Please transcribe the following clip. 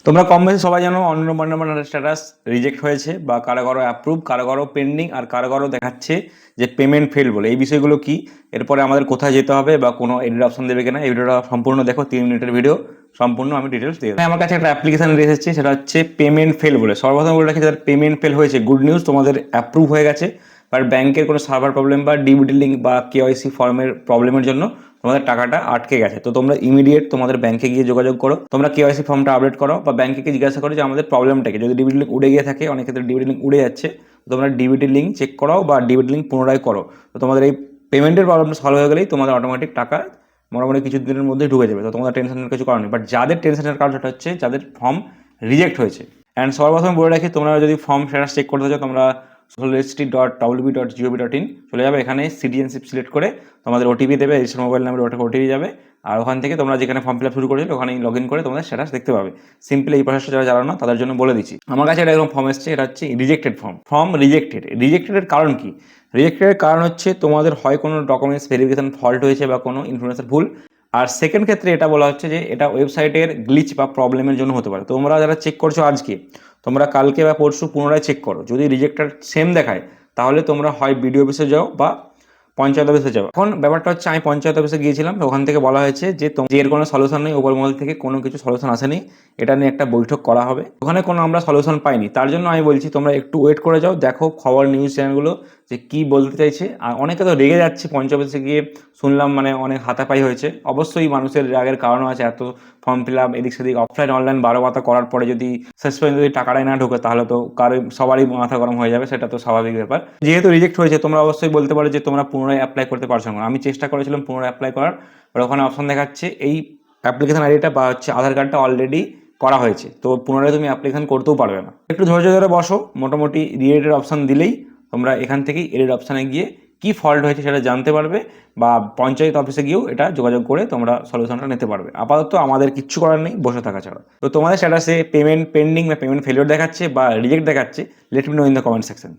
তোমরা কম বেশি সবাই জানো অন্নপূর্ণা স্ট্যাটাস রিজেক্ট হয়েছে বা কারো কারো অ্যাপ্রুভ, কারো কারো পেন্ডিং, আর কারো কারো দেখাচ্ছে যে পেমেন্ট ফেল বলে। এই বিষয়গুলো কি, এরপরে আমাদের কোথায় যেতে হবে বা কোনো এডিট অপশন দেবে কিনা, এই ভিডিওটা সম্পূর্ণ দেখো। 3 মিনিটের ভিডিও, সম্পূর্ণ আমি ডিটেলস দিয়ে দেবো। আমার কাছে একটা অ্যাপ্লিকেশন এসেছে, সেটা হচ্ছে পেমেন্ট ফেল বলে। সর্বপ্রথম বলে রাখি, যাদের পেমেন্ট ফেল হয়েছে, গুড নিউজ, তোমাদের অ্যাপ্রুভ হয়ে গেছে। বাট ব্যাংকের কোনো সার্ভার প্রবলেম বা ডিবিটি লিঙ্ক বা কেওয়াইসি ফর্মের প্রবলেমের জন্য তোমাদের টাকাটা আটকে গেছে। তো তোমরা ইমিডিয়েট তোমাদের ব্যাংকে গিয়ে যোগাযোগ করো, তোমরা কেওয়াইসি ফর্মটা আপডেট করো বা ব্যাংকে জিজ্ঞাসা করো যে আমাদের প্রবলেমটা কি। যদি ডিবিটি লিঙ্ক উড়ে গিয়ে থাকে, অনেক ক্ষেত্রে ডিবিটি লিঙ্ক উড়ে যাচ্ছে, তো তোমরা ডিবিটি লিঙ্ক চেক করাও বা ডিবিটি লিঙ্ক পুনরায় করো। তো তোমাদের এই পেমেন্টের প্রবলেমটা সলভ হয়ে গেলেই তোমাদের অটোমেটিক টাকা মোটামুটি কিছু দিনের মধ্যে ঢুকে যাবে। তো তোমাদের টেনশনের কিছু কারণ নেই। বাট যাদের টেনশনের কারণ সেটা হচ্ছে যাদের ফর্ম রিজেক্ট হয়েছে। অ্যান্ড সর্বপ্রথম বলে রাখি, তোমরা যদি ফর্ম স্ট্যাটাস চেক করতে চাও, তোমরা solidity.wb.gov.in চলে যাবে। এখানে সিটিজেনশিপ সিলেক্ট করে তোমাদের ওটিপি দেবে, রেজিস্টার মোবাইল নাম্বার ওটিপি যাবে। আর ওখান থেকে তোমরা যেখানে ফর্ম ফিল আপ শুরু করেছিলে ওখানে লগ ইন করে তোমাদের স্ট্যাটাস দেখতে পাবে। সিম্পলি এই প্রসেসটা যারা জানো না তাদের জন্য বলে দিচ্ছি। আমার কাছে এটা এরকম ফর্ম এসছে, এটা হচ্ছে রিজেক্টেড ফর্ম রিজেক্টেডের কারণ কি? রিজেক্টেডের কারণ হচ্ছে তোমাদের হয় কোনো ডকুমেন্টস ভেরিফিকেশন ফল্ট হয়েছে বা কোনো ইনফরমেশন ভুল। আর সেকেন্ড ক্ষেত্রে এটা বলা হচ্ছে যে এটা ওয়েবসাইটের গ্লিচ বা প্রবলেমের জন্য হতে পারে। তোমরা যারা চেক করছো আজকে, তোমরা কালকে বা পরশু পুনরায় চেক করো। যদি রিজেক্টেড সেম দেখায়, তাহলে তোমরা হয় বিডিও অফিসে যাও বা পঞ্চায়েত অফিসে যাও। এখন ব্যাপারটা হচ্ছে, আমি পঞ্চায়েত অফিসে গিয়েছিলাম, ওখান থেকে বলা হয়েছে যে এর কোনো সলিউশন নেই, ওপর মহল থেকে কোনো কিছু সলিউশন আসেনি, এটা নিয়ে একটা বৈঠক করা হবে। ওখানে কোনো আমরা সলিউশন পাইনি। তার জন্য আমি বলছি তোমরা একটু ওয়েট করে যাও, দেখো খবর নিউজ চ্যানেলগুলো যে কী বলতে চাইছে। আর অনেকে তো রেগে যাচ্ছে, পঞ্চায়েত অফিসে গিয়ে শুনলাম মানে অনেক হাতাপাই হয়েছে। অবশ্যই মানুষের রাগের কারণও আছে, এত ফর্ম ফিল আপ এদিক সেদিক অফলাইন অনলাইন 12 পাতা করার পরে যদি শেষ পর্যন্ত যদি টাকাটাই না ঢোকে, তাহলে তো সবারই মাথা গরম হয়ে যাবে, সেটা তো স্বাভাবিক ব্যাপার। যেহেতু রিজেক্ট হয়েছে, তোমরা অবশ্যই বলতে পারো যে তোমরা পুনরায় অ্যাপ্লাই করতে পারছো না। আমি চেষ্টা করেছিলাম পুনরায় অ্যাপ্লাই করার, আর ওখানে অপশন দেখাচ্ছে এই অ্যাপ্লিকেশন আইডিটা বা হচ্ছে আধার কার্ডটা অলরেডি করা হয়েছে, তো পুনরায় তুমি অ্যাপ্লিকেশন করতেও পারবে না। একটু ধৈর্য ধরে বসো, মোটামুটি রিলেটেড অপশন দিলেই তোমরা এখান থেকেই এডিট অপশানে গিয়ে কী ফল্ট হয়েছে সেটা জানতে পারবে, বা পঞ্চায়েত অফিসে গিয়েও এটা যোগাযোগ করে তোমরা সলিউশনটা নিতে পারবে। আপাতত আমাদের কিচ্ছু করার নেই বসে থাকা ছাড়া। তো তোমাদের স্ট্যাটাসে পেমেন্ট পেন্ডিং বা পেমেন্ট ফেলিওর দেখাচ্ছে বা রিজেক্ট দেখাচ্ছে, let me no in the comment section.